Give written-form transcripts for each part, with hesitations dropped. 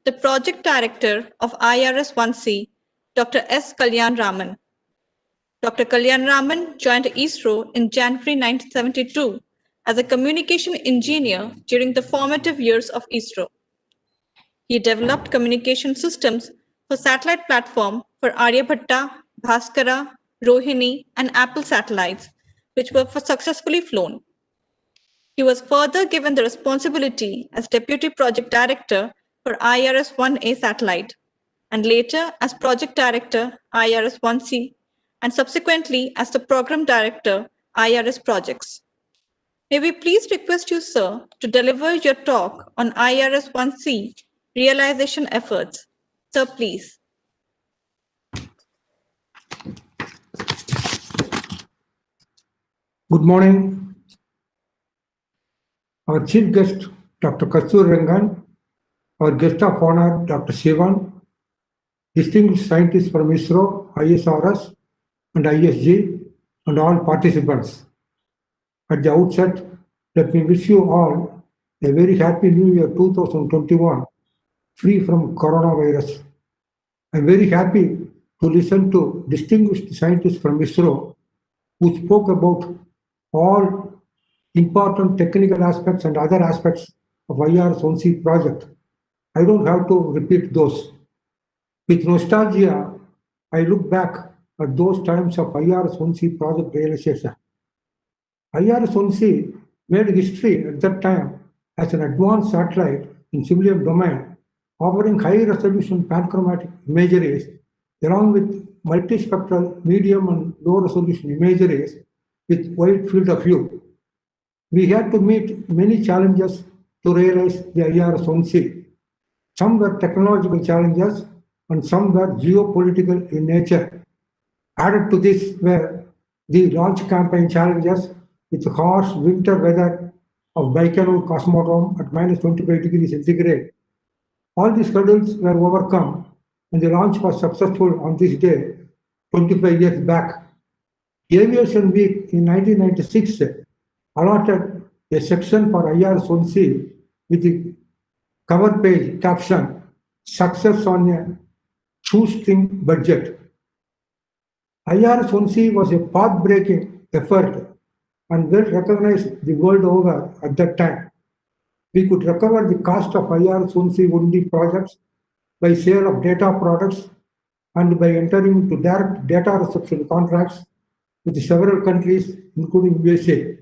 the Project Director of IRS-1C, Dr. S. Kalyan Raman. Dr. Kalyan Raman joined ISRO in January 1972 as a communication engineer during the formative years of ISRO. He developed communication systems for satellite platform for Aryabhatta, Bhaskara, Rohini, and Apple satellites, which were successfully flown. He was further given the responsibility as Deputy Project Director for IRS-1A satellite, and later as Project Director IRS-1C, and subsequently as the Program Director IRS projects. May we please request you, sir, to deliver your talk on IRS-1C realization efforts. Sir, please. Good morning. Our chief guest, Dr. Kastur Rangan, our guest of honor, Dr. Sivan, distinguished scientists from ISRO, ISRS, and ISG, and all participants. At the outset, let me wish you all a very happy New Year 2021, free from coronavirus. I'm very happy to listen to distinguished scientists from ISRO who spoke about all important technical aspects and other aspects of IRS-1C project. I don't have to repeat those. With nostalgia, I look back at those times of IRS-1C project realization. IRS-1C made history at that time as an advanced satellite in civilian domain, offering high-resolution panchromatic imageries along with multispectral medium and low-resolution imageries with wide field of view. We had to meet many challenges to realize the IRS-1C. Some were technological challenges and some were geopolitical in nature. Added to this were the launch campaign challenges with harsh winter weather of Baikonur Cosmodrome at -25 degrees centigrade. All these hurdles were overcome and the launch was successful on this day 25 years back. Aviation Week in 1996 allotted a section for IRS-1C with the cover page caption, "Success on a shoestring budget." IRS-1C was a path-breaking effort and well recognized the world over at that time. We could recover the cost of IRS-1C only projects by sale of data products and by entering into direct data reception contracts with several countries, including USA.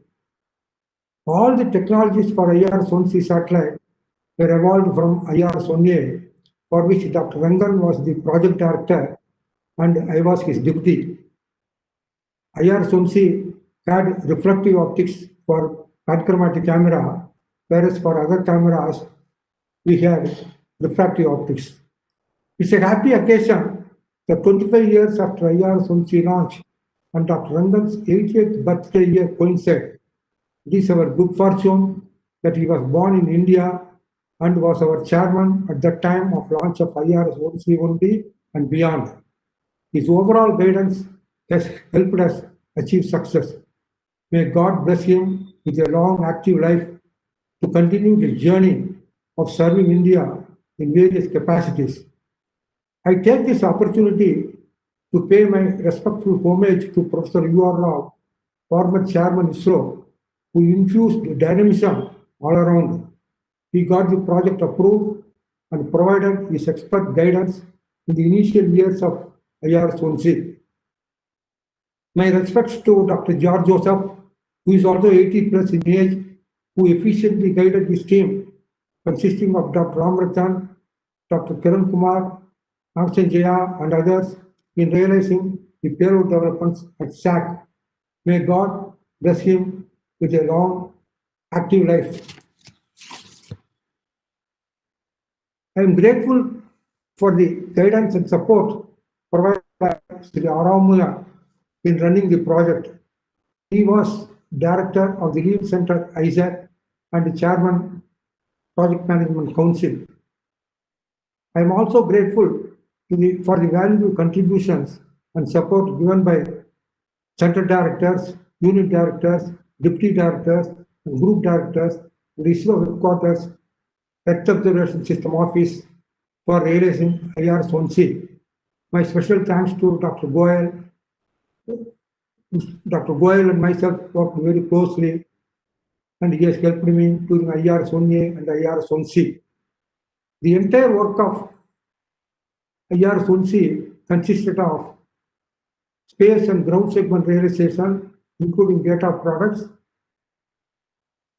All the technologies for IRS-1C satellite were evolved from IRS-1A, for which Dr. Rangan was the project director and I was his deputy. IRS-1C had reflective optics for panchromatic camera, whereas for other cameras, we had refractive optics. It's a happy occasion that 25 years after IRS-1C launch and Dr. Rangan's 80th birthday year coincide. It is our good fortune that he was born in India and was our chairman at the time of launch of IRS-1C only and beyond. His overall guidance has helped us achieve success. May God bless him with a long active life to continue his journey of serving India in various capacities. I take this opportunity to pay my respectful homage to Professor U.R. Rao, former chairman ISRO, who infused dynamism all around. He got the project approved and provided his expert guidance in the initial years of IRS-1C. My respects to Dr. George Joseph, who is also 80 plus in age, who efficiently guided his team, consisting of Dr. Ramrathan, Dr. Kiran Kumar, Narshan Jaya, and others, in realizing the payload developments at SAC. May God bless him with a long, active life. I am grateful for the guidance and support provided by Sri Aramuya in running the project. He was director of the Lead Center ISAC and the chairman Project Management Council. I am also grateful for the valuable contributions and support given by center directors, unit directors, deputy directors, and group directors, and ISRO headquarters, Earth Observation System Office, for realizing IRS-1C. My special thanks to Dr. Goyal. Dr. Goyal and myself worked very closely, and he has helped me during IRS-1A and IRS-1C. The entire work of IRS-1C consisted of space and ground segment realization, including data products,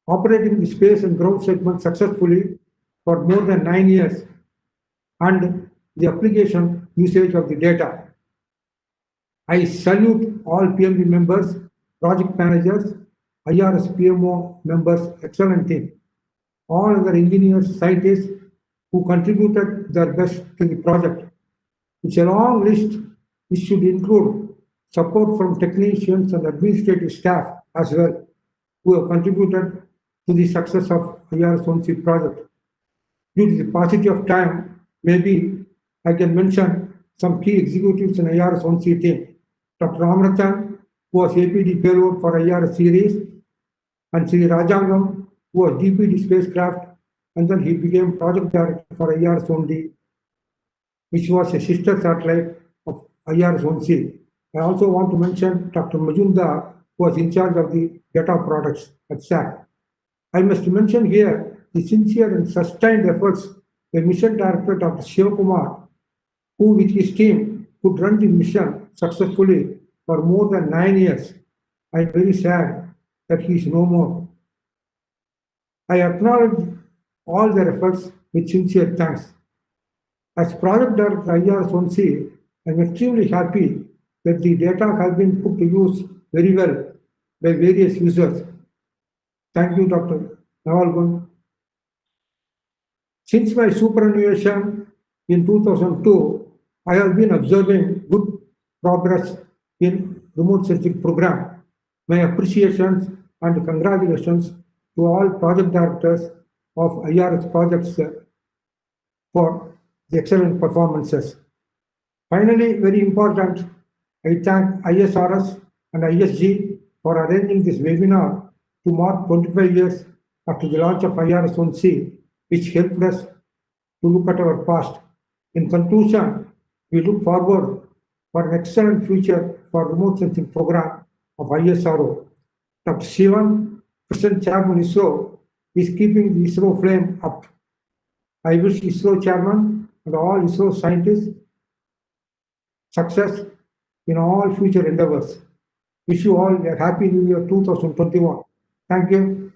operating the space and ground segment successfully for more than 9 years, and the application usage of the data. I salute all PMB members, project managers, IRS PMO members, excellent team, all other engineers, scientists who contributed their best to the project. It's a long list which should include support from technicians and administrative staff as well, who have contributed to the success of IRS-1C project. Due to the paucity of time, maybe I can mention some key executives in IRS-1C team. Dr. Amratan, who was APD payload for IRS series, and Sri Rajangam, who was DPD spacecraft, and then he became project director for IRS-1D, which was a sister satellite of IRS-1C. I also want to mention Dr. Majumdar, who was in charge of the data products at SAC. I must mention here the sincere and sustained efforts by Mission Director Dr. Shivakumar, who with his team could run the mission successfully for more than 9 years. I am very sad that he is no more. I acknowledge all their efforts with sincere thanks. As project director IRS-1C, I am extremely happy that the data has been put to use very well by various users. Thank you, Dr. Navalgund. Since my superannuation in 2002, I have been observing good progress in remote sensing program. My appreciations and congratulations to all project directors of IRS projects for the excellent performances. Finally, very important, I thank ISRS and ISG for arranging this webinar to mark 25 years after the launch of IRS-1C, which helped us to look at our past. In conclusion, we look forward for an excellent future for remote sensing program of ISRO. Dr. Shivan, President Chairman ISRO, is keeping the ISRO flame up. I wish ISRO Chairman and all ISRO scientists success in all future endeavors. Wish you all a happy New Year 2021. Thank you.